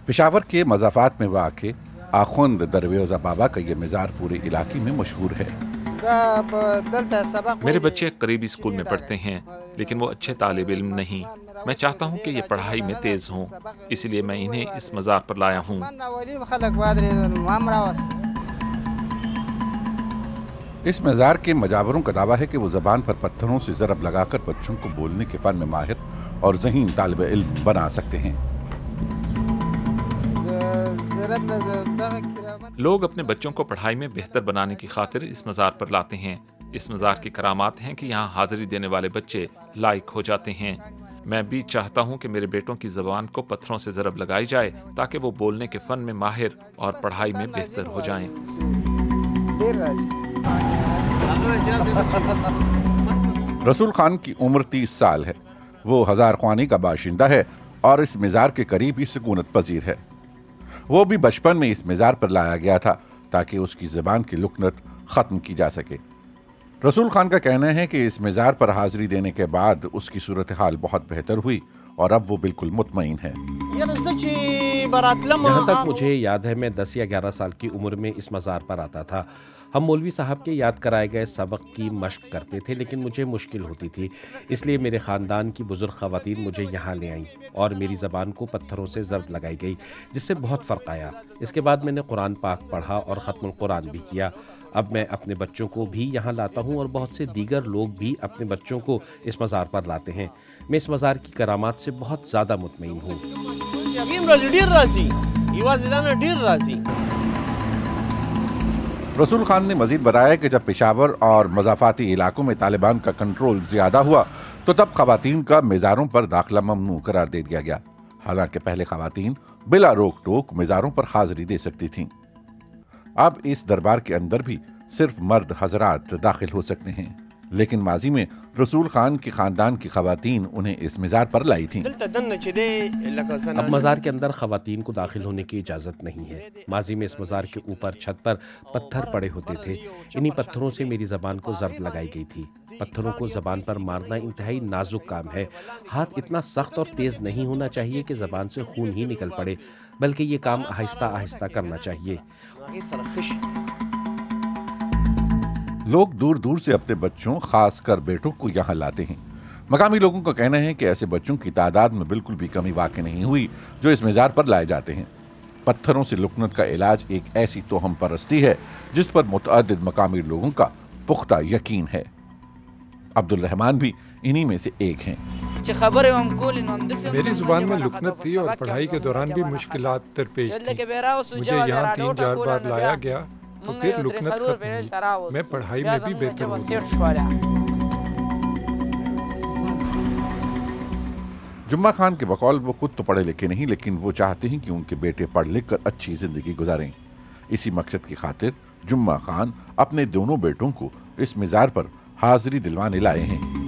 पेशावर के मज़ाफ़ात में वाक़ आखुंद दरवेज़ा बाबा का ये मज़ार पूरे इलाके में मशहूर है। मेरे बच्चे करीबी स्कूल में पढ़ते हैं, लेकिन वो अच्छे तालिब इल्म नहीं। मैं चाहता हूँ कि ये पढ़ाई में तेज़ हों, इसलिए मैं इन्हें इस मज़ार पर लाया हूँ। इस मज़ार के मजावरों का दावा है कि वो ज़बान पर पत्थरों से ज़रब लगाकर बच्चों को बोलने के फ़न में माहिर और ज़हीन तालिब इल्म बना सकते हैं। लोग अपने बच्चों को पढ़ाई में बेहतर बनाने की खातिर इस मज़ार पर लाते हैं। इस मज़ार की करामात हैं कि यहाँ हाज़िरी देने वाले बच्चे लायक हो जाते हैं। मैं भी चाहता हूँ कि मेरे बेटों की ज़बान को पत्थरों से ज़रब लगाई जाए ताकि वो बोलने के फ़न में माहिर और पढ़ाई में बेहतर हो जाएं। रसूल खान की उम्र 30 साल है। वो हजार ख्वानी का बाशिंदा है और इस मज़ार के करीब ही सुकूनत पजीर है। वो भी बचपन में इस मज़ार पर लाया गया था ताकि उसकी ज़बान की लुकनत ख़त्म की जा सके। रसूल खान का कहना है कि इस मज़ार पर हाज़िरी देने के बाद उसकी सूरत हाल बहुत बेहतर हुई और अब वो बिल्कुल मुतमईन है। जहाँ तक मुझे याद है, मैं 10 या 11 साल की उम्र में इस मज़ार पर आता था। हम मौलवी साहब के याद कराए गए सबक की मश्क करते थे, लेकिन मुझे मुश्किल होती थी, इसलिए मेरे ख़ानदान की बुज़ुर्ग ख़वातीन मुझे यहाँ ले आईं और मेरी ज़बान को पत्थरों से ज़रब लगाई गई, जिससे बहुत फ़र्क आया। इसके बाद मैंने कुरान पाक पढ़ा और ख़त्मुल कुरान भी किया। अब मैं अपने बच्चों को भी यहाँ लाता हूँ और बहुत से दीगर लोग भी अपने बच्चों को इस मज़ार पर लाते हैं। मैं इस मज़ार की करामात से बहुत ज़्यादा मुतमईन हूँ। रसूल खान ने मजीद बताया कि जब पेशावर और मज़ाफ़ाती इलाकों में तालिबान का कंट्रोल ज़्यादा हुआ तो तब ख़वातीन का मज़ारों पर दाखिला ममनू करार दे दिया गया। हालांकि पहले ख़वातीन बिला रोक टोक मज़ारों पर हाज़िरी दे सकती थीं। अब इस दरबार के अंदर भी सिर्फ मर्द हजरात दाखिल हो सकते हैं, लेकिन माजी में रसूल खान के खानदान की खवातीन उन्हें इस मज़ार पर लाई थीं। अब मज़ार के अंदर खवातीन को दाखिल होने की इजाज़त नहीं है। माजी में इस मज़ार के ऊपर छत पर पत्थर पड़े होते थे। इन्हीं पत्थरों से मेरी ज़बान को ज़रब लगाई गई थी। पत्थरों को ज़बान पर मारना इंतहाई नाजुक काम है। हाथ इतना सख्त और तेज़ नहीं होना चाहिए कि ज़बान से खून ही निकल पड़े, बल्कि ये काम आहिस्ता आहिस्ता करना चाहिए। लोग दूर दूर से अपने बच्चों, खास कर बेटों को यहाँ लाते हैं। मकामी लोगों का कहना है कि ऐसे बच्चों की तादाद में बिल्कुल भी कमी वाक़ई नहीं हुई जो इस मज़ार पर लाए जाते हैं। पत्थरों से लुकनत का इलाज एक ऐसी तोहम परस्ती है जिस पर मुतअद्दिद मकामी लोगों का पुख्ता यकीन है। अब्दुल रहमान भी इन्हीं में से एक हैं। मेरी जुबान में लुकनत थी और पढ़ाई के दौरान भी मुश्किलात दरपेश थी। मुझे यहाँ 3-4 बार लाया गया तो फिर लुकनत खत्म हुई। मैं पढ़ाई में भी बेहतर हो गया। जुम्मा खान के बकौल वो खुद तो पढ़े लिखे नहीं, लेकिन वो चाहते हैं कि उनके बेटे पढ़ लिख कर अच्छी जिंदगी गुजारें। इसी मकसद की खातिर जुम्मा खान अपने दोनों बेटों को इस मज़ार पर हाज़िरी दिलवाने लाए हैं।